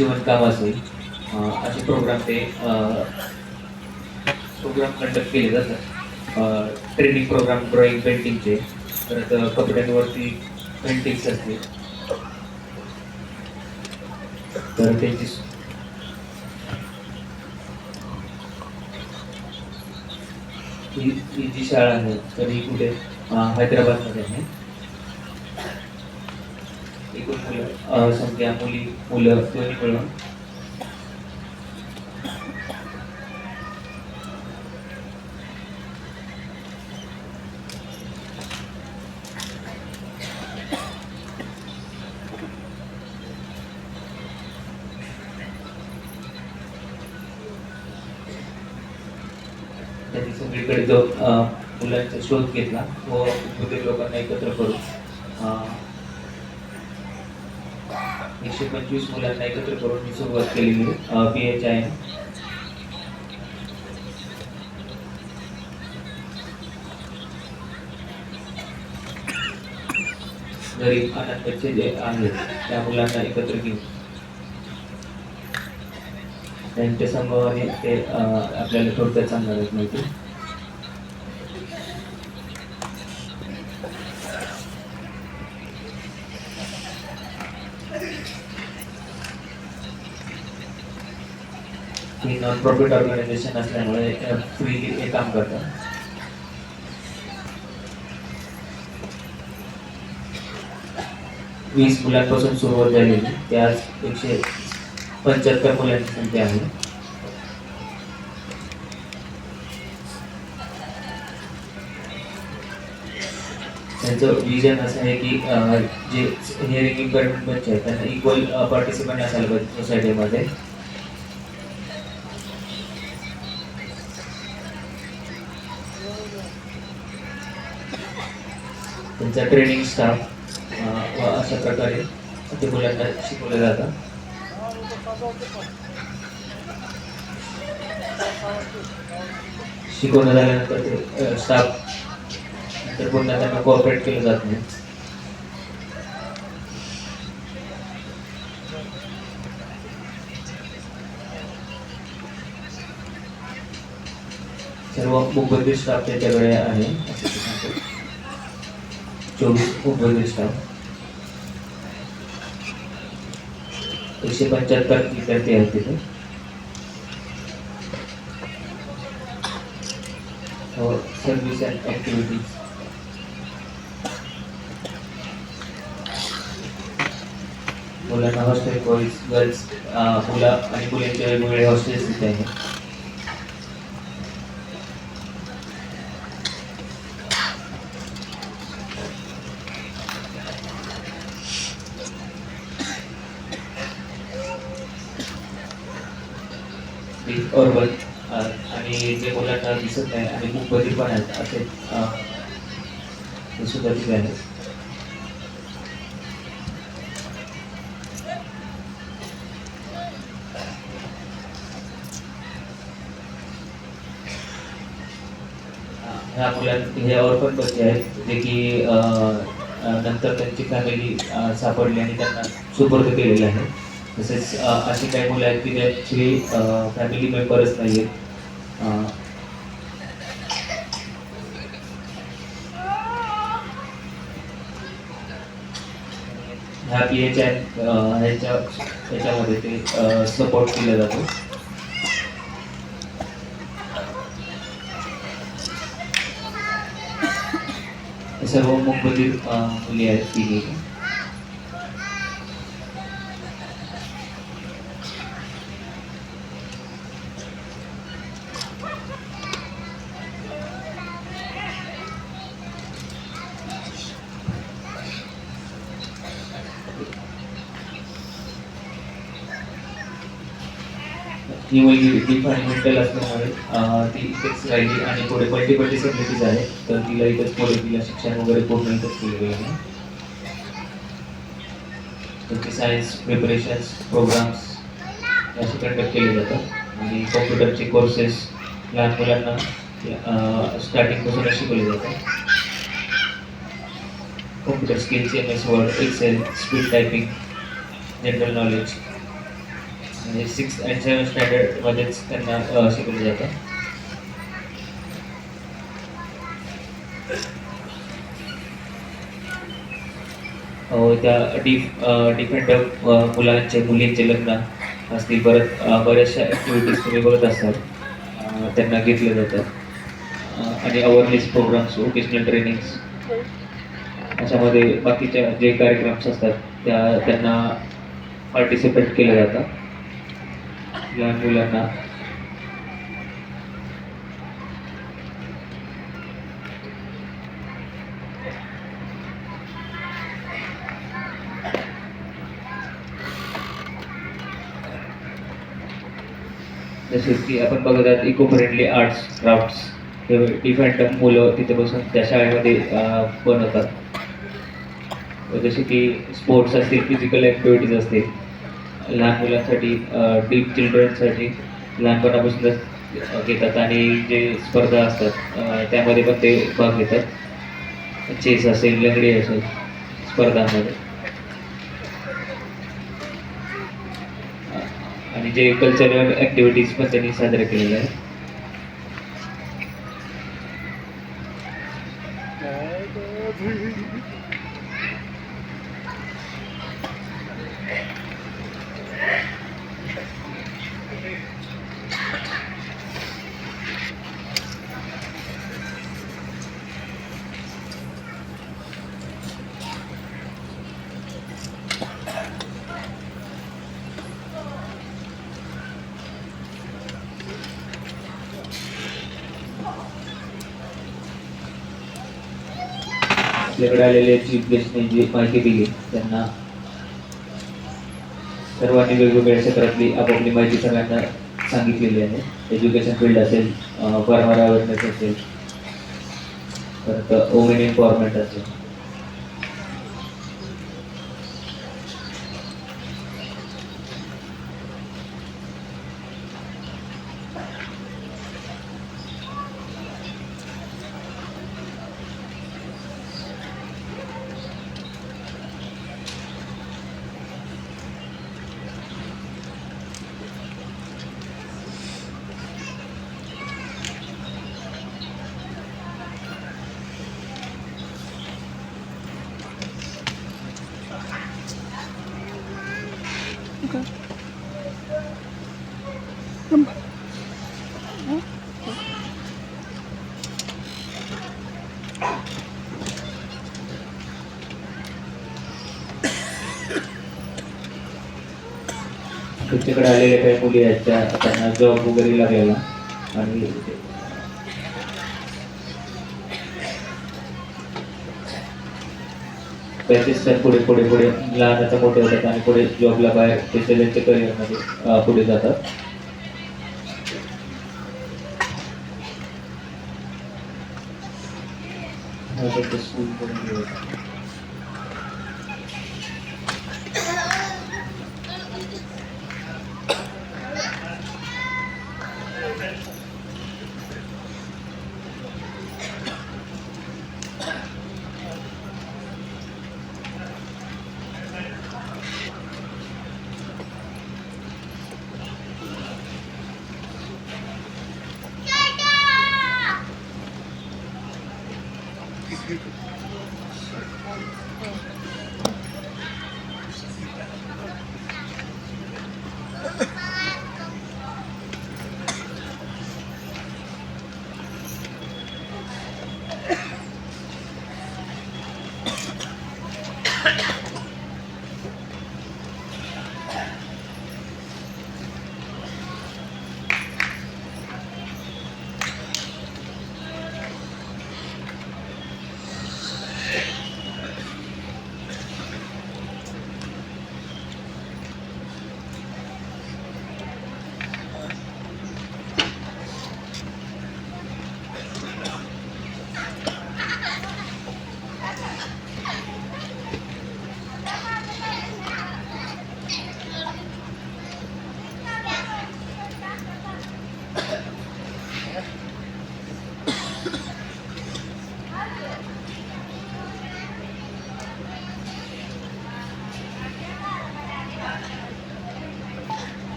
शिवणकाम असेल असे प्रोग्राम कंडक्ट केले जातात. ट्रेनिंग प्रोग्राम ड्रॉइंग पेंटिंगचे, परत कपड्यांवरती पेंटिंग्स असतील तर त्यांची ही जी शाळा आहे तर ही कुठे हैदराबादमध्ये आहे. एकूण मुलं संख्या मुलं दोन्ही मिळून त्यांनी सगळीकडे जो मुलांचा शोध घेतला व उद्योग लोकांना एकत्र करून 125 मुलांना एकत्र करून मी सुरुवात केलेली PHI. गरीब अनाथ बच्चे जे आहेत त्या मुलांना एकत्र घेऊन त्यांच्या समूहाने ते आपल्याला थोडक्यात सांगणार आहेत माहिती. ही नॉन प्रॉफिट ऑर्गनायझेशन असल्यामुळे फ्रीली हे काम करतात. वीस मुलांपासून सुरुवात झालेली, त्यात 175 मुलांची संख्या आहे. त्यांचं विजन असं आहे की जे हिअरिंग इम्पेअरमेंट बच्चे आहेत त्यांना इक्वल पार्टिसिपंट असायला पाहिजे सोसायटीमध्ये. त्यांचा ट्रेनिंग स्टाफ व अशा प्रकारे ते मुलांना शिकवलं जातं. शिकवणं झाल्यानंतर ते स्टाफ नंतर पुन्हा त्यांना कोऑपरेट केलं जात नाही. सर्व मुबंदी स्टाफ त्याच्याकडे आहे. 24 मुबंदी स्टाफ, 175 विद्यार्थी आहेत तिथे. सर्व्हिस अँड ॲक्टिव्हिटीज, मुलांना हॉस्टेल, बॉईज गर्ल्स, मुलं आणि मुलींचे वेगवेगळे हॉस्टेल्स तिथे आहेत. ऑर्बन आणि जे मुलांना दिसत नाही आणि मुंबई पण आहेत असे हे सुद्धा तिथे आहेत. ह्या मुलांना हे ऑर्फन बच्चे आहेत जे की नंतर त्यांची फॅमिली सापडली आणि त्यांना सुपूर्द केलेले आहे. तसेच अशी काही मुलं आहेत की त्यांची फॅमिली मेंबरच नाही आहेत. ह्या PHI ह्याच्यामध्ये ते सपोर्ट केला जातो. सर्व मुंबईतील मुली आहेत तिघी. ही मुलगी डिफायमेंटल असल्यामुळे ती इथेच राहिली आणि पुढे मल्टिपल डिसेबिलिटीज आहे तर तिला इथंच पुढे तिला शिक्षण वगैरे पूर्ण इथंच केलेलं आहे. त्यांचे सायन्स प्रिपरेशन्स प्रोग्राम्स असे कंडक्ट केले जातात आणि कॉम्प्युटरचे कोर्सेस लहान मुलांना स्टार्टिंगपासूनच शिकवले जातात. Computer skills, MS word, excel, speed typing, general knowledge म्हणजे 6 आणि 7 स्टँडर्डमध्येच त्यांना शिकवलं जातं. त्या डिफेंडर मुलांचे मुलींचे लग्न असतील, परत बऱ्याचशा ॲक्टिव्हिटीज तुम्ही बघत असाल, त्यांना घेतलं जातं. आणि अवेअरनेस प्रोग्राम्स, वोकेशनल ट्रेनिंग्स, अशामध्ये बाकीच्या जे कार्यक्रम्स असतात त्यांना पार्टिसिपेट केलं जातं लहान मुलांना. जसे की आपण बघत आहात इको फ्रेंडली आर्ट्स क्राफ्ट्स, हे डिफरंट मुलं तिथे बसून त्या शाळेमध्ये बनवतात. जसे की स्पोर्ट्स असतील, फिजिकल ॲक्टिव्हिटीज असतील, लहान मुलांसाठी, डीप चिल्ड्रनसाठी लहानपणापासूनच घेतात. आणि जे स्पर्धा असतात त्यामध्ये पण ते भाग घेतात. चेस असेल, लंगडी असेल, स्पर्धांमध्ये. आणि जे कल्चरल ॲक्टिव्हिटीज पण त्यांनी साजरे केलेले आहेत. आपल्याकडे आलेले चीफ गेस्टने जी माहिती दिली, त्यांना सर्वांनी वेगवेगळ्या क्षेत्रातली आपापली माहिती सगळ्यांना सांगितलेली आहे. एज्युकेशन फील्ड असेल, फार्मर अवेअरनेस असेल, परत वुमेन एम्पॉवरमेंट असेल. Okay. तुमच्याकडे आलेल्या काही मुली आहेत त्यांना जॉब वगैरे लागलेला, आणि बॅचेस तर पुढे पुढे पुढे लहानाचा मोठे होतात आणि पुढे जॉबला बाहेर त्यांच्या करिअरमध्ये पुढे जातात. स्कूल